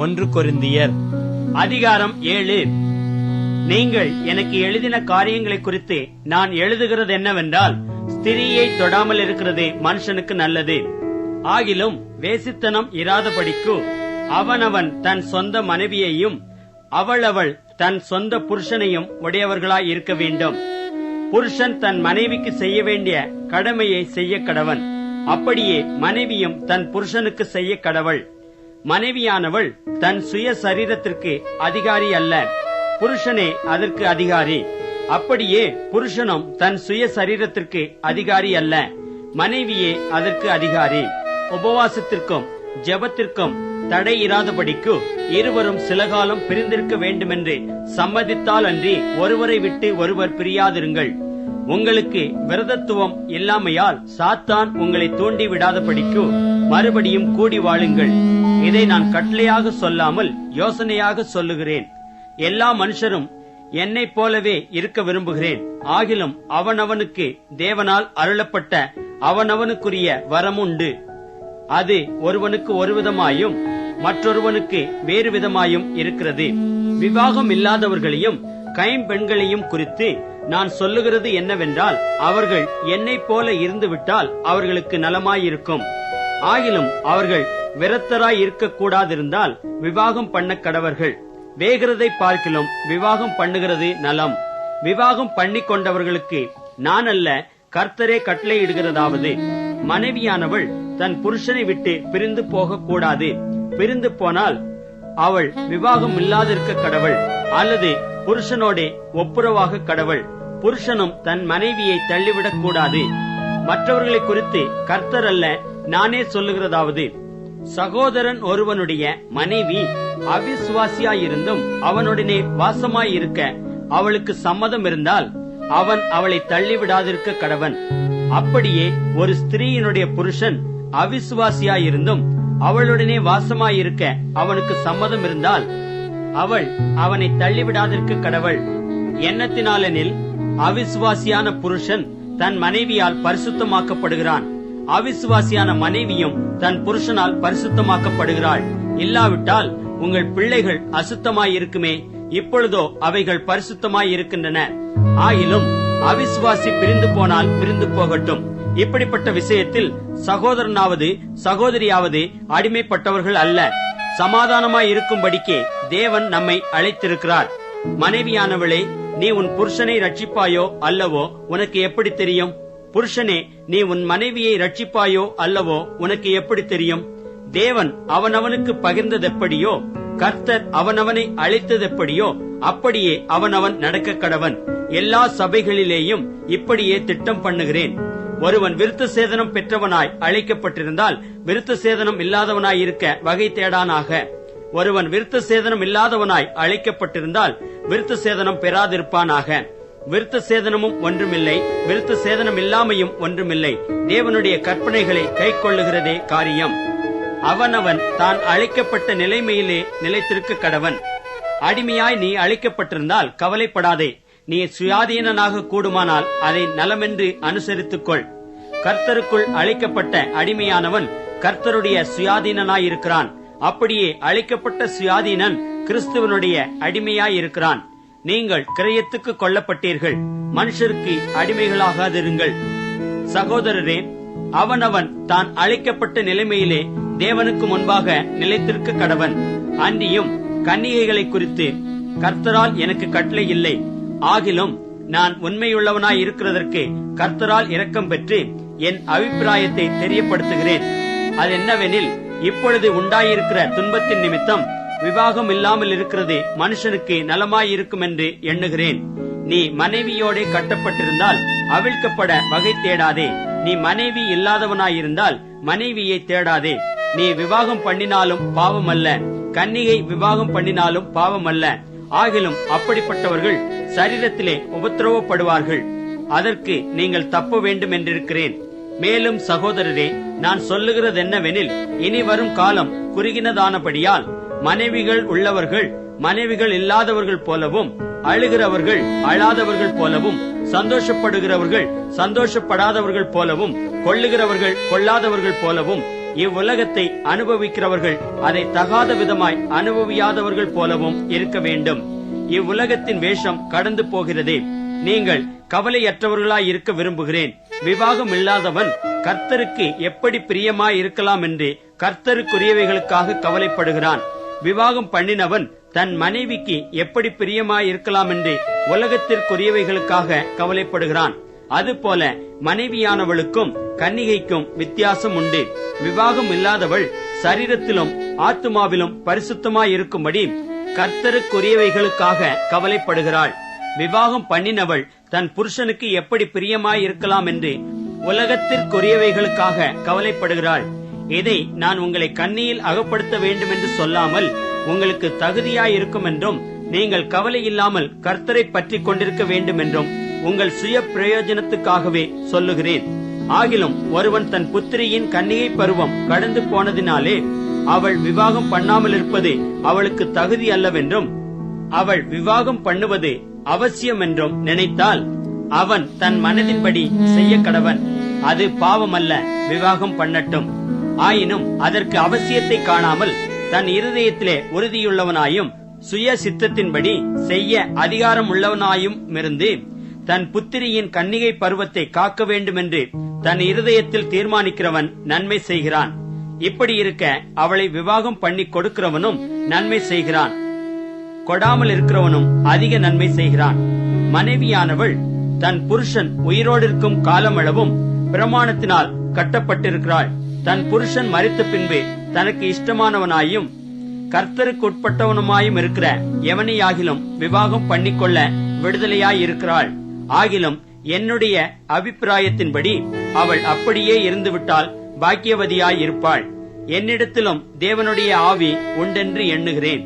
1 கொரிந்தியர் அதிகாரம் 7. நீங்கள் எனக்கு எழுதின காரியங்களை குறித்து நான் எழுதுகிறது என்னவென்றால், ஸ்திரீயை தொடாமல் இருக்கிறது மனுஷனுக்கு நல்லது. ஆகிலும் வேசித்தனம் இராதபடிக்கு அவனவன் தன் சொந்த மனைவியையும் அவள் தன் சொந்த புருஷனையும் உடையவர்களாய் இருக்க வேண்டும். புருஷன் தன் மனைவிக்கு செய்ய வேண்டிய கடமையை செய்ய கடவன். அப்படியே மனைவியும் தன் புருஷனுக்கு செய்ய கடவள். மனைவியானவள் தன் சுய சரீரத்திற்கு அதிகாரி அல்ல, புருஷனே அதற்கு அதிகாரி. அப்படியே புருஷனும் தன் சுய சரீரத்திற்கு அதிகாரி அல்ல, மனைவியே அதற்கு அதிகாரி. உபவாசத்திற்கும் ஜெபத்திற்கும் தடை இராதபடிக்கு இருவரும் சில காலம் பிரிந்திருக்க வேண்டுமென்று சம்மதித்தால் அன்றி ஒருவரை விட்டு ஒருவர் பிரியாதிருங்கள். உங்களுக்கு விரதத்துவம் இல்லாமையால் சாத்தான் உங்களை தூண்டி விடாதபடிக்கு மறுபடியும் கூடி வாழுங்கள். இதை நான் கட்டளையாக சொல்லாமல் யோசனையாக சொல்லுகிறேன். எல்லா மனுஷரும் என்னைப் போலவே இருக்க விரும்புகிறேன். ஆகிலும் அவனவனுக்கு தேவனால் அருளப்பட்ட அவனவனுக்குரிய வரமுண்டு. அது ஒருவனுக்கு ஒரு விதமாயும் மற்றொருவனுக்கு வேறு விதமாயும் இருக்கிறது. விவாகம் இல்லாதவர்களையும் கைம்பெண்களையும் குறித்து நான் சொல்லுகிறது என்னவென்றால், அவர்கள் என்னைப் போல இருந்துவிட்டால் அவர்களுக்கு நலமாயிருக்கும். ஆகிலும் அவர்கள் விரத்தராய் இருக்கக்கூடாதிருந்தால் விவாகம் பண்ண கடவர்கள். வேகிறதை பார்க்கிலும் விவாகம் பண்ணுகிறது நலம். விவாகம் பண்ணிக் கொண்டவர்களுக்கு நான் அல்ல, கர்த்தரே கட்டளையிடுகிறதாவது, மனைவியானவள் தன் புருஷனை விட்டு பிரிந்து போகக்கூடாது. பிரிந்து போனால் அவள் விவாகம் இல்லாதிருக்க கடவள், அல்லது புருஷனோடே ஒப்புரவாக கடவள். புருஷனும் தன் மனைவியை தள்ளிவிடக் கூடாது. மற்றவர்களை குறித்து கர்த்தர் அல்ல, நானே சொல்லுகிறதாவது, சகோதரன் ஒருவனுடைய மனைவி அவிசுவாசியாயிருந்தும் அவனுடனே வாசமாயிருக்க அவளுக்கு சம்மதம் இருந்தால் அவன் அவளை தள்ளிவிடாதிருக்க கடவன். அப்படியே ஒரு ஸ்திரீயினுடைய புருஷன் அவிசுவாசியாயிருந்தும் அவளுடனே வாசமாயிருக்க அவனுக்கு சம்மதம் இருந்தால் அவள் அவனை தள்ளிவிடாதிருக்க கடவள். எண்ணத்தினாலெனில் அவிசுவாசியான புருஷன் தன் மனைவியால் பரிசுத்தமாக்கப்படுகிறான், அவிசுவாசியான மனைவியும் தன் புருஷனால் பரிசுத்தமாக்கப்படுகிறாள். இல்லாவிட்டால் உங்கள் பிள்ளைகள் அசுத்தமாயிருக்குமே, இப்பொழுதோ அவைகள் பரிசுத்தமாயிருக்கின்றன. ஆயிலும் அவிசுவாசி பிரிந்து போனால் பிரிந்து போகட்டும். இப்படிப்பட்ட விஷயத்தில் சகோதரனாவது சகோதரியாவது அடிமைப்பட்டவர்கள் அல்ல, சமாதானமாயிருக்கும்படிக்கே தேவன் நம்மை அழைத்திருக்கிறார். மனைவியானவளே, நீ உன் புருஷனை ரட்சிப்பாயோ அல்லவோ உனக்கு எப்படி தெரியும்? புருஷனே, நீ உன் மனைவியை ரட்சிப்பாயோ அல்லவோ உனக்கு எப்படி தெரியும்? தேவன் அவனவனுக்கு பகிர்ந்ததெப்படியோ, கர்த்தர் அவனவனை அழைத்ததெப்படியோ அப்படியே அவனவன் நடக்க கடவன். எல்லா சபைகளிலேயும் இப்படியே திட்டம் பண்ணுகிறேன். ஒருவன் விருத்த சேதனம் பெற்றவனாய் அழைக்கப்பட்டிருந்தால் விருத்த சேதனம் இல்லாதவனாய் இருக்க வகை தேடானாக. ஒருவன் விருத்த சேதனம் இல்லாதவனாய் அழைக்கப்பட்டிருந்தால் விருத்த சேதனம் பெறாதிருப்பானாக. விருத்த சேதனமும் ஒன்றுமில்லை, விருத்த சேதனம் இல்லாமையும் ஒன்றுமில்லை. தேவனுடைய கற்பனைகளை கை கொள்ளுகிறதே காரியம். அவனவன் தான் அழைக்கப்பட்ட நிலைமையிலே நிலைத்திருக்க கடவன். அடிமையாய் நீ அழைக்கப்பட்டிருந்தால் கவலைப்படாதே. நீ சுயாதீனனாக கூடுமானால் அதை நலமென்று அனுசரித்துக்கொள். கர்த்தருக்குள் அழைக்கப்பட்ட அடிமையானவன் கர்த்தருடைய சுயாதீனனாயிருக்கிறான். அப்படியே அழைக்கப்பட்ட சுயாதீனன் கிறிஸ்துவனுடைய அடிமையாயிருக்கிறான். நீங்கள் கிரயத்துக்கு கொல்லப்பட்டீர்கள், மனுஷருக்கு அடிமைகளாகாதிருங்கள். சகோதரரே, அவனவன் தான் அழைக்கப்பட்ட நிலைமையிலே தேவனுக்கு முன்பாக நிலைத்திருக்க கடவன். அன்றியும் கன்னிகைகளை குறித்து கர்த்தரால் எனக்கு கட்டளை இல்லை. ஆகிலும் நான் உண்மையுள்ளவனாய் இருக்கிறதற்கு கர்த்தரால் இரக்கம் பெற்று என் அபிப்பிராயத்தை தெரியப்படுத்துகிறேன். அது என்னவெனில், இப்பொழுது உண்டாயிருக்கிற துன்பத்தின் நிமித்தம் விவாகம் இல்லாமல் இருக்கிறது மனுஷனுக்கு நலமாயிருக்கும் என்று எண்ணுகிறேன். நீ மனைவியோட கட்டப்பட்டிருந்தால் அவிழ்க்கப்பட வகை தேடாதே. நீ மனைவி இல்லாதவனாயிருந்தால் மனைவியை தேடாதே. நீ விவாகம் பண்ணினாலும் பாவம் அல்ல, கன்னிகை விவாகம் பண்ணினாலும் பாவம் அல்ல. ஆகிலும் அப்படிப்பட்டவர்கள் சரீரத்திலே உபத்திரவப்படுவார்கள். அதற்கு நீங்கள் தப்ப வேண்டும் என்றிருக்கிறேன். மேலும் சகோதரரே, நான் சொல்லுகிறது என்னவெனில், இனி வரும் காலம் குறுகினதானபடியால் மனைவிகள் உள்ளவர்கள் மனைவிகள் இல்லாதவர்கள் போலவும், அழுகிறவர்கள் அழாதவர்கள் போலவும், சந்தோஷப்படுகிறவர்கள் சந்தோஷப்படாதவர்கள் போலவும், கொள்ளுகிறவர்கள் கொள்ளாதவர்கள் போலவும், இவ்வுலகத்தை அனுபவிக்கிறவர்கள் அதை தகாத விதமாய் அனுபவியாதவர்கள் போலவும் இருக்க வேண்டும். இவ்வுலகத்தின் வேஷம் கடந்து போகிறதே. நீங்கள் கவலையற்றவர்களாய் இருக்க விரும்புகிறேன். விவாகம் இல்லாதவன் கர்த்தருக்கு எப்படி பிரியமாய் இருக்கலாம் என்று கர்த்தருக்குரியவைகளுக்காக கவலைப்படுகிறான். விவாகம் பண்ணினவன் தன் மனைவிக்கு எப்படி பிரியமாய் இருக்கலாம் என்று உலகத்திற்குரியவைகளுக்காக கவலைப்படுகிறான். அதுபோல மனைவியானவளுக்கும் கன்னிகைக்கும் வித்தியாசம் உண்டு. விவாகம் இல்லாதவள் சரீரத்திலும் ஆத்துமாவிலும் பரிசுத்தமாய் இருக்கும்படி கர்த்தருக்குரியவைகளுக்காக கவலைப்படுகிறாள். விவாகம் பண்ணினவள் தன் புருஷனுக்கு எப்படி பிரியமாய் இருக்கலாம் என்று உலகத்திற்குரியவைகளுக்காக கவலைப்படுகிறாள். இதை நான் உங்களை கண்ணியில் அகப்படுத்த வேண்டும் என்று சொல்லாமல் உங்களுக்கு தகுதியாயிருக்கும் என்றும் நீங்கள் கவலை இல்லாமல் கர்த்தரை பற்றி கொண்டிருக்க வேண்டும் என்றும் உங்கள் சுய பிரயோஜனத்துக்காகவே சொல்லுகிறேன். ஆகிலும் ஒருவன் தன் புத்திரியின் கன்னிகை பருவம் கடந்து போனதினாலே அவள் விவாகம் பண்ணாமல் இருப்பது அவளுக்கு தகுதி அல்லவென்றும் அவள் விவாகம் பண்ணுவது அவசியம் என்றும் நினைத்தால் அவன் தன் மனதின்படி செய்ய கடவன். அது பாவமல்ல, விவாகம் பண்ணட்டும். ஆயினும் அதற்கு அவசியத்தை காணாமல் தன் இருதயத்திலே உறுதியுள்ளவனாயும் சுய சித்தத்தின்படி செய்ய அதிகாரம் உள்ளவனாயும் இருந்து தன் புத்திரியின் கன்னிகை பருவத்தை காக்க வேண்டும் என்று தன் இருதயத்தில் தீர்மானிக்கிறவன் நன்மை செய்கிறான். இப்படி இருக்க அவளை விவாகம் பண்ணி கொடுக்கிறவனும் நன்மை செய்கிறான், கொடாமல் இருக்கிறவனும் அதிக நன்மை செய்கிறான். மனைவியானவள் தன் புருஷன் உயிரோடு இருக்கும் காலமளவும் பிரமாணத்தினால் கட்டப்பட்டிருக்கிறாள். தன் புருஷன் மரித்த பின்பு தனக்கு இஷ்டமானவனாயும் கர்த்தருக்கு உட்பட்டவனுமாயும் இருக்கிற எவனையாகிலும் விவாகம் பண்ணிக்கொள்ள விடுதலையாயிருக்கிறாள். ஆகிலும் என்னுடைய அபிப்பிராயத்தின்படி அவள் அப்படியே இருந்துவிட்டால் பாக்கியவதியாயிருப்பாள். என்னிடத்திலும் தேவனுடைய ஆவி உண்டென்று எண்ணுகிறேன்.